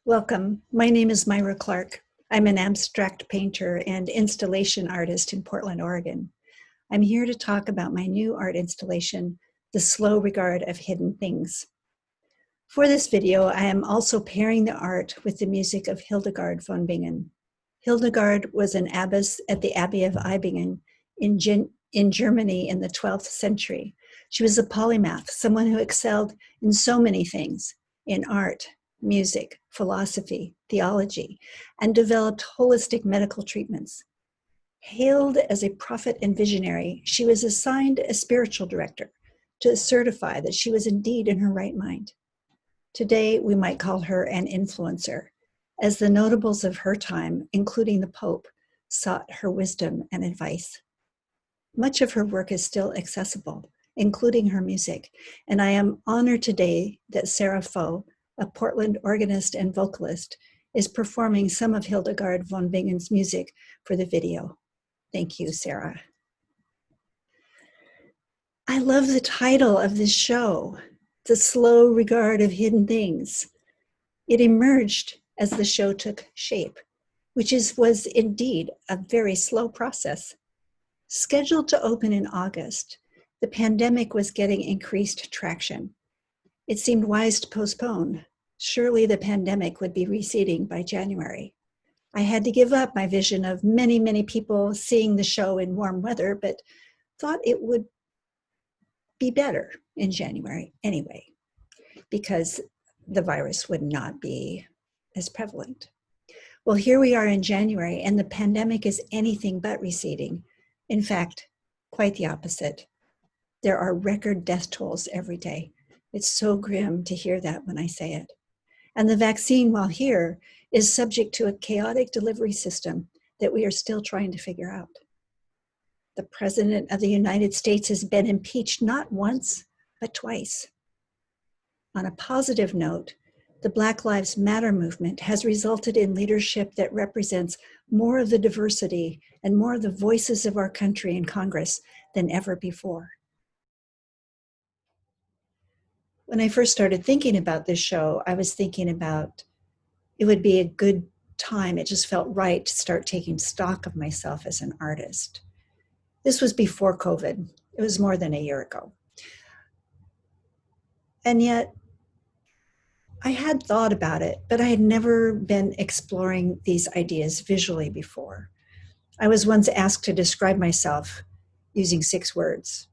Welcome. My name is Myra Clark. I'm an abstract painter and installation artist in Portland, Oregon. I'm here to talk about my new art installation, The Slow Regard of Hidden Things. For this video, I am also pairing the art with the music of Hildegard von Bingen. Hildegard was an abbess at the Abbey of Eibingen in Germany in the 12th century. She was a polymath, someone who excelled in so many things, in art, music, philosophy, theology, and developed holistic medical treatments. Hailed as a prophet and visionary, she was assigned a spiritual director to certify that she was indeed in her right mind. Today, we might call her an influencer, as the notables of her time, including the Pope, sought her wisdom and advice. Much of her work is still accessible, including her music, and I am honored today that Faux, a Portland organist and vocalist, is performing some of Hildegard von Bingen's music for the video. Thank you, Sarah. I love the title of this show, The Slow Regard of Hidden Things. It emerged as the show took shape, which was indeed a very slow process. Scheduled to open in August, the pandemic was getting increased traction. It seemed wise to postpone. Surely the pandemic would be receding by January. I had to give up my vision of many, many people seeing the show in warm weather, but thought it would be better in January anyway, because the virus would not be as prevalent. Well, here we are in January, and the pandemic is anything but receding. In fact, quite the opposite. There are record death tolls every day. It's so grim to hear that when I say it. And the vaccine, while here, is subject to a chaotic delivery system that we are still trying to figure out. The President of the United States has been impeached not once, but twice. On a positive note, the Black Lives Matter movement has resulted in leadership that represents more of the diversity and more of the voices of our country in Congress than ever before. When I first started thinking about this show, I was thinking about it would be a good time. It just felt right to start taking stock of myself as an artist. This was before COVID. It was more than a year ago. And yet, I had thought about it, but I had never been exploring these ideas visually before. I was once asked to describe myself using 6 words.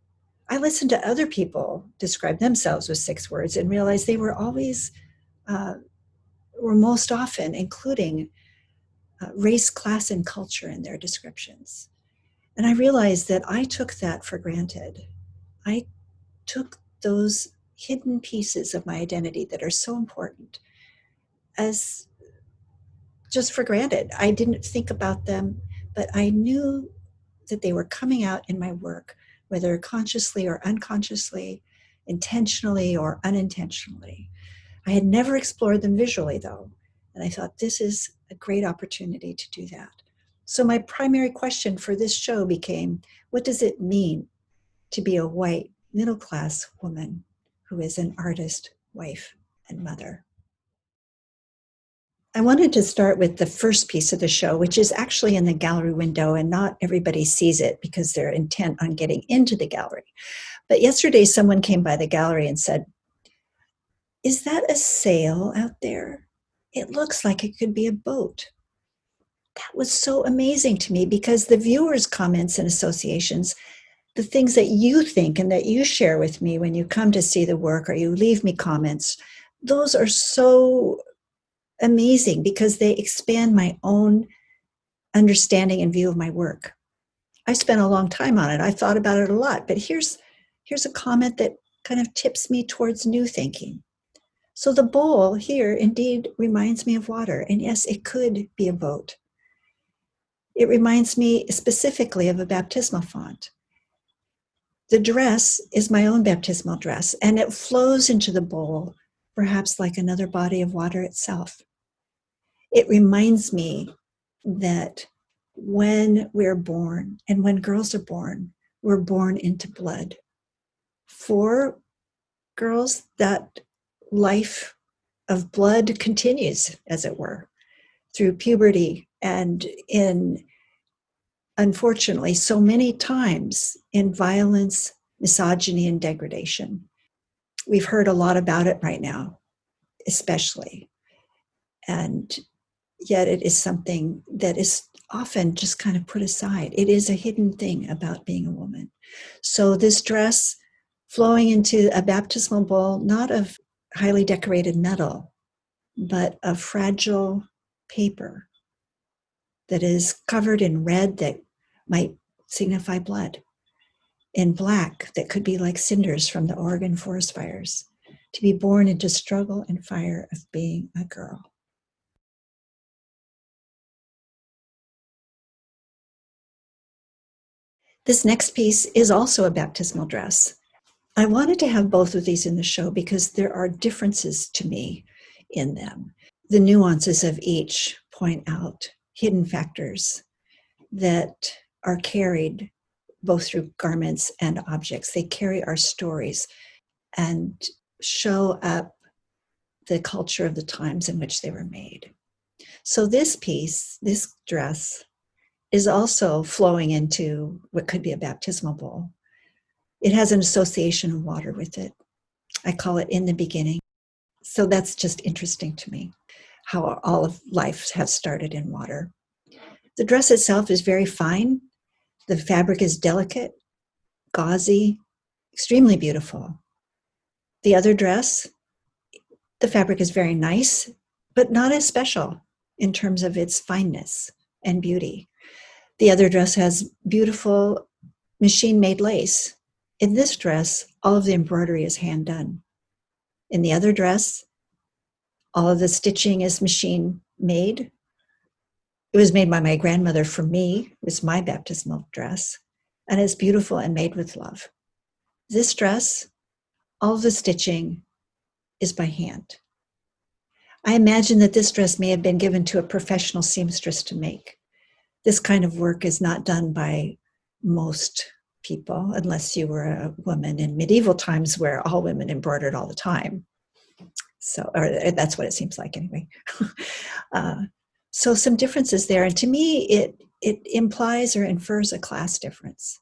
I listened to other people describe themselves with 6 words and realized they were always, were most often including race, class, and culture in their descriptions. And I realized that I took that for granted. I took those hidden pieces of my identity that are so important as just for granted. I didn't think about them, but I knew that they were coming out in my work, whether consciously or unconsciously, intentionally or unintentionally. I had never explored them visually, though, and I thought this is a great opportunity to do that. So my primary question for this show became, what does it mean to be a white, middle-class woman who is an artist, wife, and mother? I wanted to start with the first piece of the show, which is actually in the gallery window, and not everybody sees it because they're intent on getting into the gallery. But yesterday, someone came by the gallery and said, "Is that a sail out there? It looks like it could be a boat." That was so amazing to me because the viewers' comments and associations, the things that you think and that you share with me when you come to see the work or you leave me comments, those are so amazing because they expand my own understanding and view of my work. I spent a long time on it. I thought about it a lot, but here's a comment that kind of tips me towards new thinking. So the bowl here indeed reminds me of water, and yes, it could be a boat. It reminds me specifically of a baptismal font. The dress is my own baptismal dress, and it flows into the bowl, perhaps like another body of water itself. It reminds me that when we're born, and when girls are born, we're born into blood. For girls, that life of blood continues, as it were, through puberty and unfortunately, so many times in violence, misogyny, and degradation. We've heard a lot about it right now, especially. And yet it is something that is often just kind of put aside. It is a hidden thing about being a woman. So this dress flowing into a baptismal bowl, not of highly decorated metal, but of fragile paper that is covered in red that might signify blood, in black that could be like cinders from the Oregon forest fires, to be born into struggle and fire of being a girl. This next piece is also a baptismal dress. I wanted to have both of these in the show because there are differences to me in them. The nuances of each point out hidden factors that are carried both through garments and objects. They carry our stories and show up the culture of the times in which they were made. So this piece, this dress, is also flowing into what could be a baptismal bowl. It has an association of water with it. I call it in the beginning. So that's just interesting to me, how all of life has started in water. The dress itself is very fine. The fabric is delicate, gauzy, extremely beautiful. The other dress, the fabric is very nice, but not as special in terms of its fineness and beauty. The other dress has beautiful machine-made lace. In this dress, all of the embroidery is hand done. In the other dress, all of the stitching is machine made. It was made by my grandmother for me. It was my baptismal dress, and it's beautiful and made with love. This dress, all of the stitching is by hand. I imagine that this dress may have been given to a professional seamstress to make. This kind of work is not done by most people, unless you were a woman in medieval times where all women embroidered all the time. So, or that's what it seems like anyway. So some differences there. And to me, it implies or infers a class difference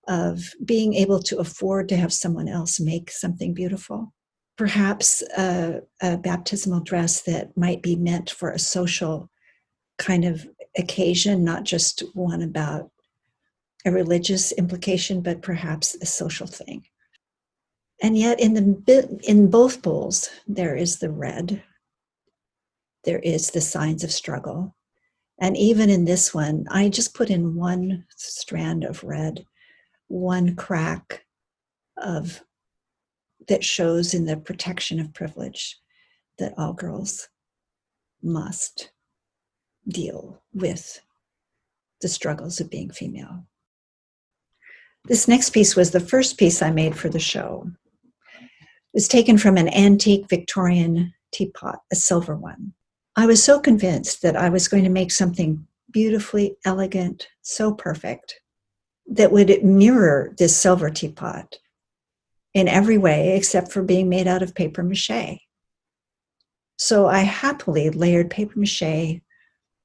of being able to afford to have someone else make something beautiful. Perhaps a baptismal dress that might be meant for a social kind of occasion, not just one about a religious implication, but perhaps a social thing. And yet in both bowls, there is the red, there is the signs of struggle. And even in this one, I just put in one strand of red, one crack that shows in the protection of privilege that all girls must deal with the struggles of being female. This next piece was the first piece I made for the show. It was taken from an antique Victorian teapot, a silver one. I was so convinced that I was going to make something beautifully elegant, so perfect, that would mirror this silver teapot in every way except for being made out of paper mache. So I happily layered paper mache,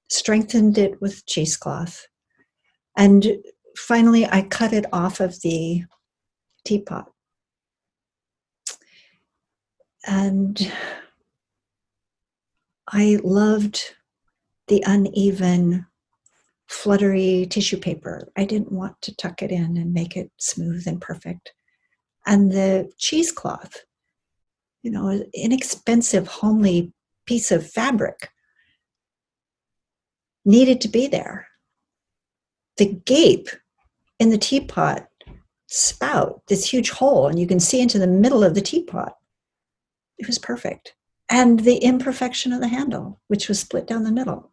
strengthened it with cheesecloth, and finally I cut it off of the teapot. And I loved the uneven, fluttery tissue paper. I didn't want to tuck it in and make it smooth and perfect. And the cheesecloth, an inexpensive, homely piece of fabric, needed to be there. The gape in the teapot spout, this huge hole, and you can see into the middle of the teapot. It was perfect. And the imperfection of the handle, which was split down the middle,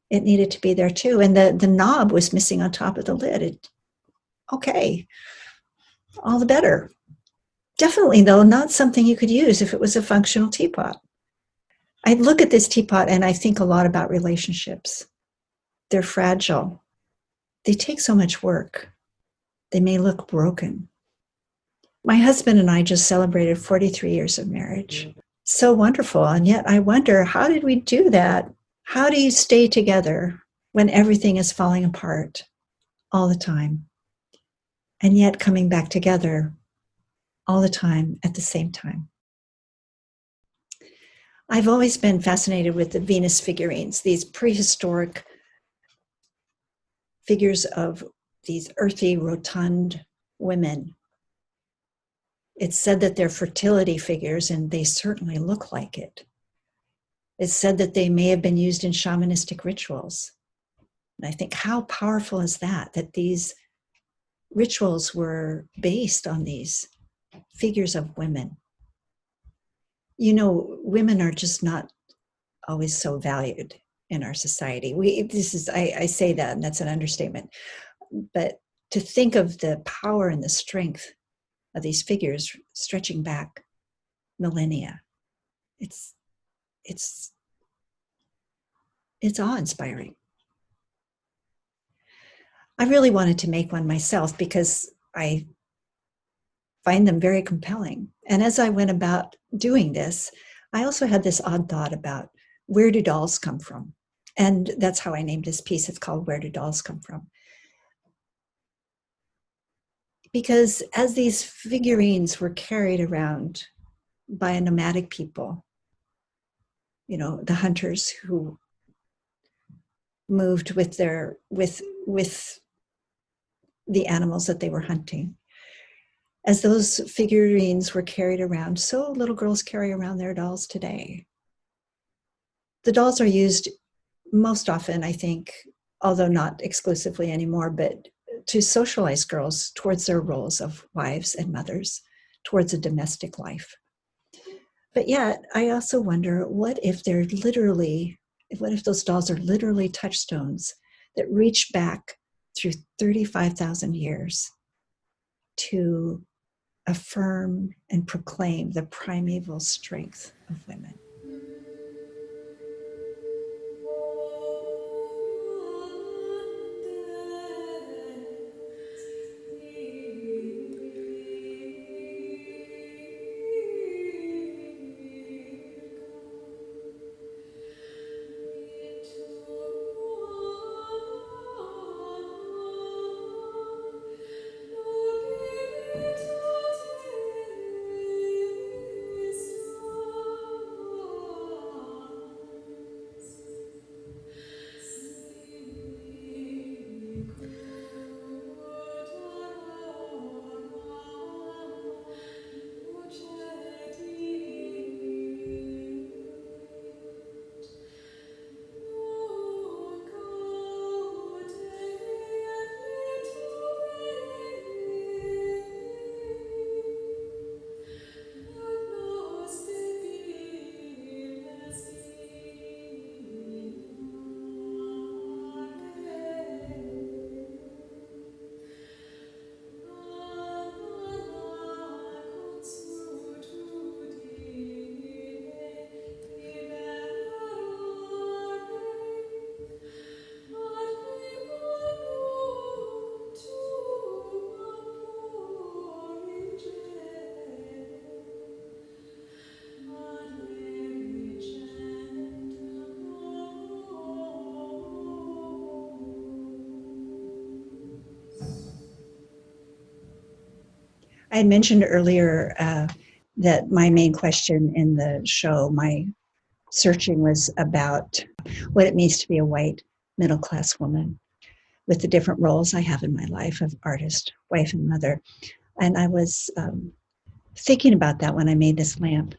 it needed to be there too. And the knob was missing on top of the lid. Okay, all the better. Definitely, though, not something you could use if it was a functional teapot. I look at this teapot and I think a lot about relationships. They're fragile. They take so much work. They may look broken. My husband and I just celebrated 43 years of marriage. So wonderful. And yet I wonder, how did we do that? How do you stay together when everything is falling apart all the time? And yet coming back together all the time at the same time. I've always been fascinated with the Venus figurines, these prehistoric figures of these earthy, rotund women. It's said that they're fertility figures, and they certainly look like it. It's said that they may have been used in shamanistic rituals. And I think, how powerful is that, that these rituals were based on these figures of women. You know, women are just not always so valued in our society. I say that, and that's an understatement. But to think of the power and the strength of these figures stretching back millennia, it's awe-inspiring. I really wanted to make one myself because I find them very compelling. And as I went about doing this, I also had this odd thought about, where do dolls come from? And that's how I named this piece. It's called Where Do Dolls Come From? Because as these figurines were carried around by a nomadic people, you know, the hunters who moved with the animals that they were hunting, as those figurines were carried around, so little girls carry around their dolls today. The dolls are used most often, I think, although not exclusively anymore, but to socialize girls towards their roles of wives and mothers, towards a domestic life. But yet, I also wonder, what if those dolls are literally touchstones that reach back through 35,000 years to affirm and proclaim the primeval strength of women? I had mentioned earlier that my main question in the show, my searching, was about what it means to be a white middle-class woman with the different roles I have in my life of artist, wife, and mother. And I was thinking about that when I made this lamp.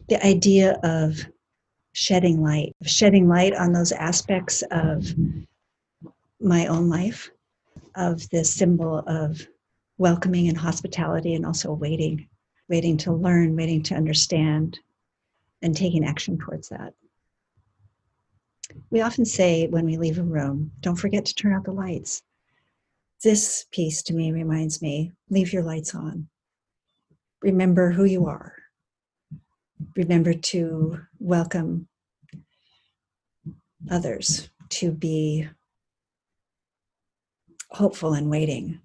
The idea of shedding light on those aspects of my own life, of the symbol of welcoming and hospitality, and also waiting to learn, waiting to understand, and taking action towards that. We often say when we leave a room, don't forget to turn out the lights. This piece to me reminds me, leave your lights on. Remember who you are. Remember to welcome others, to be hopeful and waiting,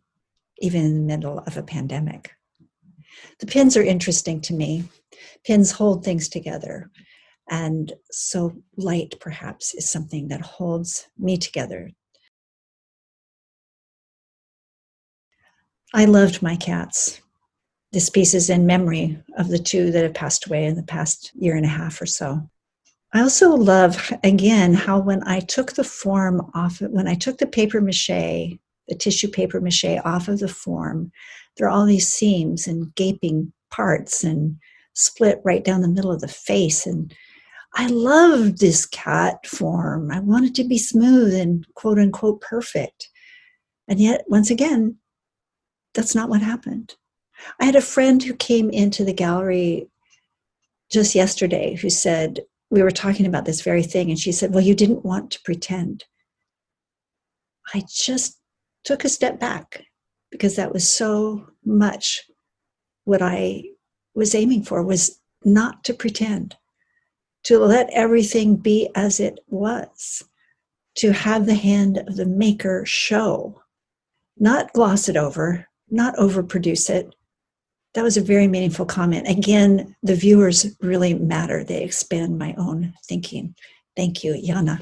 even in the middle of a pandemic. The pins are interesting to me. Pins hold things together. And so light, perhaps, is something that holds me together. I loved my cats. This piece is in memory of the two that have passed away in the past year and a half or so. I also love, again, how when I took the form off, when I took the paper mache, the tissue paper mache off of the form, there are all these seams and gaping parts and split right down the middle of the face. And I loved this cat form. I wanted to be smooth and quote unquote perfect. And yet, once again, that's not what happened. I had a friend who came into the gallery just yesterday who said, we were talking about this very thing, and she said, well, you didn't want to pretend. I just took a step back because that was so much what I was aiming for, was not to pretend, to let everything be as it was, to have the hand of the maker show, not gloss it over, not overproduce it. That was a very meaningful comment. Again, the viewers really matter. They expand my own thinking. Thank you, Jana.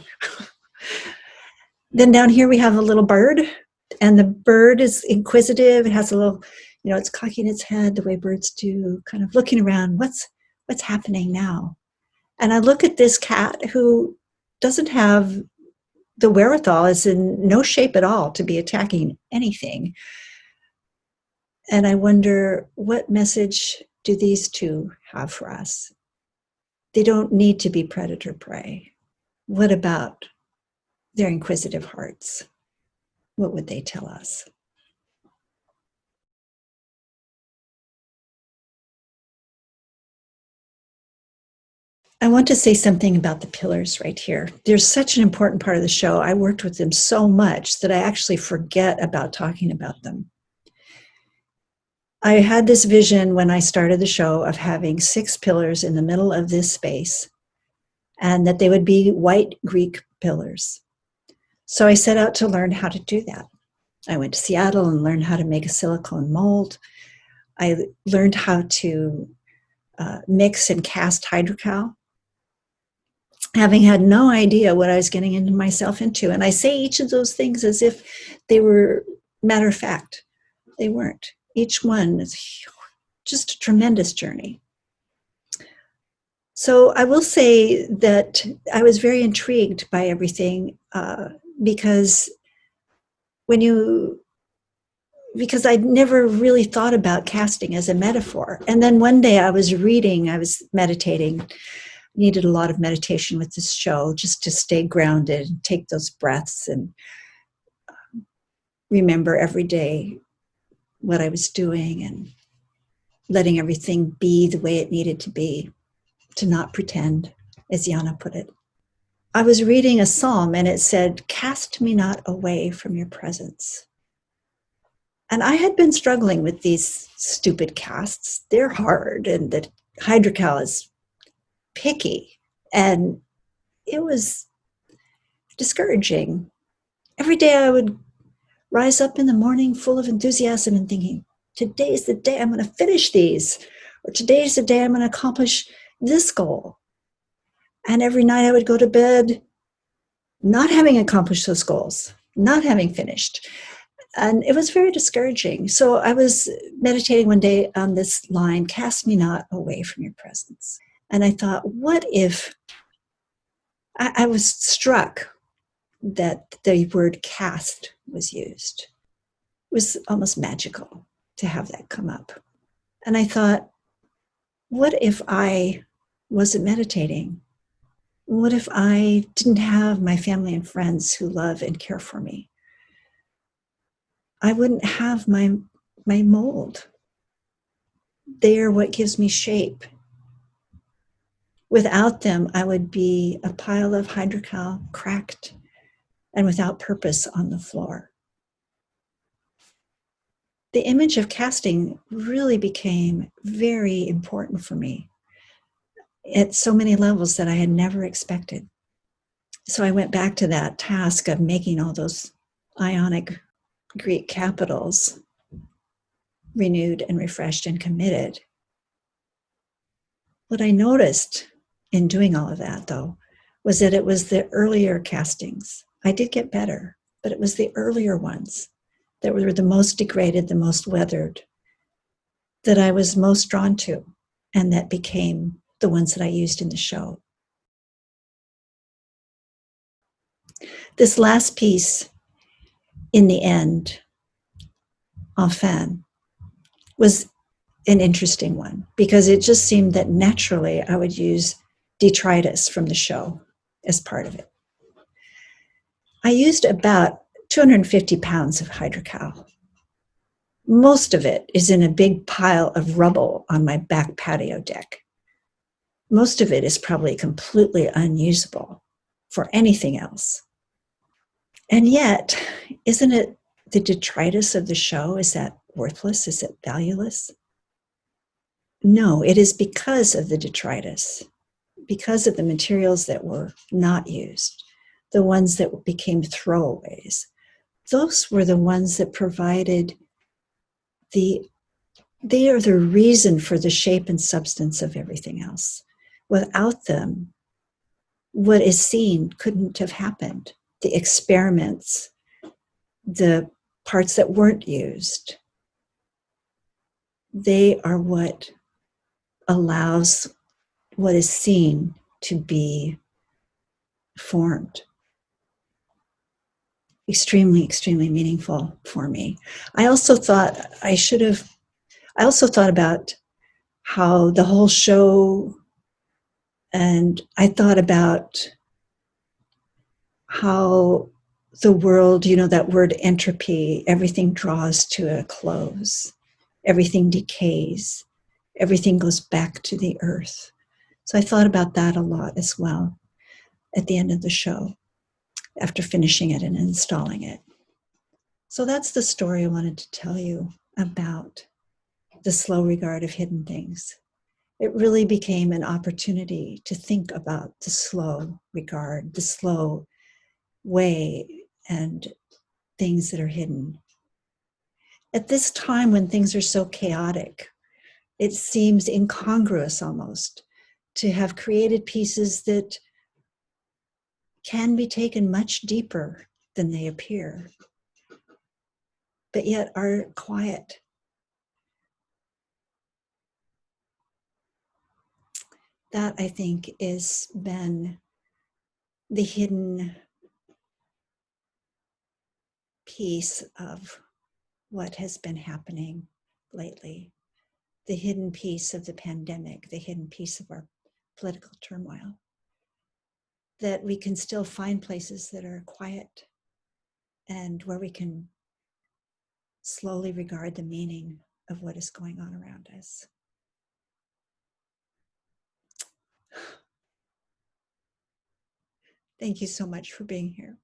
Then down here we have a little bird, and the bird is inquisitive. It has a little, it's cocking its head the way birds do, kind of looking around. What's happening now? And I look at this cat who doesn't have the wherewithal, is in no shape at all to be attacking anything. And I wonder, what message do these two have for us? They don't need to be predator-prey. What about their inquisitive hearts? What would they tell us? I want to say something about the pillars right here. They're such an important part of the show. I worked with them so much that I actually forget about talking about them. I had this vision when I started the show of having 6 pillars in the middle of this space, and that they would be white Greek pillars. So I set out to learn how to do that. I went to Seattle and learned how to make a silicone mold. I learned how to mix and cast hydrocal, having had no idea what I was getting into myself into. And I say each of those things as if they were matter of fact. They weren't. Each one is just a tremendous journey. So I will say that I was very intrigued by everything because I'd never really thought about casting as a metaphor. And then one day I was meditating, needed a lot of meditation with this show just to stay grounded and take those breaths and remember every day what I was doing and letting everything be the way it needed to be, to not pretend, as Jana put it. I was reading a psalm and it said, "Cast me not away from your presence." And I had been struggling with these stupid casts. They're hard, and the hydrocal is picky, and it was discouraging. Every day I would rise up in the morning full of enthusiasm and thinking, today's the day I'm going to finish these, or today's the day I'm going to accomplish this goal. And every night I would go to bed not having accomplished those goals, not having finished. And it was very discouraging. So I was meditating one day on this line, "Cast me not away from your presence." And I thought, what if, I was struck that the word cast was used. It was almost magical to have that come up. And I thought, what if I wasn't meditating? What if I didn't have my family and friends who love and care for me? I wouldn't have my mold. They're what gives me shape. Without them, I would be a pile of hydrocal, cracked and without purpose on the floor. The image of casting really became very important for me at so many levels that I had never expected. So I went back to that task of making all those Ionic Greek capitals. renewed and refreshed and committed. What I noticed in doing all of that, though, was that it was the earlier castings. I did get better, but it was the earlier ones that were the most degraded, the most weathered, that I was most drawn to, and that became the ones that I used in the show. This last piece, in the end, enfin, was an interesting one because it just seemed that naturally I would use detritus from the show as part of it. I used about 250 pounds of hydrocal. Most of it is in a big pile of rubble on my back patio deck. Most of it is probably completely unusable for anything else. And yet, isn't it the detritus of the show? Is that worthless? Is it valueless? No, it is because of the detritus, because of the materials that were not used, the ones that became throwaways. Those were the ones that provided they are the reason for the shape and substance of everything else. Without them, what is seen couldn't have happened. The experiments, the parts that weren't used, they are what allows what is seen to be formed. Extremely, extremely meaningful for me. I also thought about how the whole show, and I thought about how the world, that word entropy, everything draws to a close, everything decays, everything goes back to the earth. So I thought about that a lot as well at the end of the show, after finishing it and installing it. So that's the story I wanted to tell you about the slow regard of hidden things. It really became an opportunity to think about the slow regard, the slow way, and things that are hidden. At this time when things are so chaotic, it seems incongruous almost to have created pieces that can be taken much deeper than they appear, but yet are quiet. That, I think, has been the hidden piece of what has been happening lately, the hidden piece of the pandemic, the hidden piece of our political turmoil, that we can still find places that are quiet and where we can slowly regard the meaning of what is going on around us. Thank you so much for being here.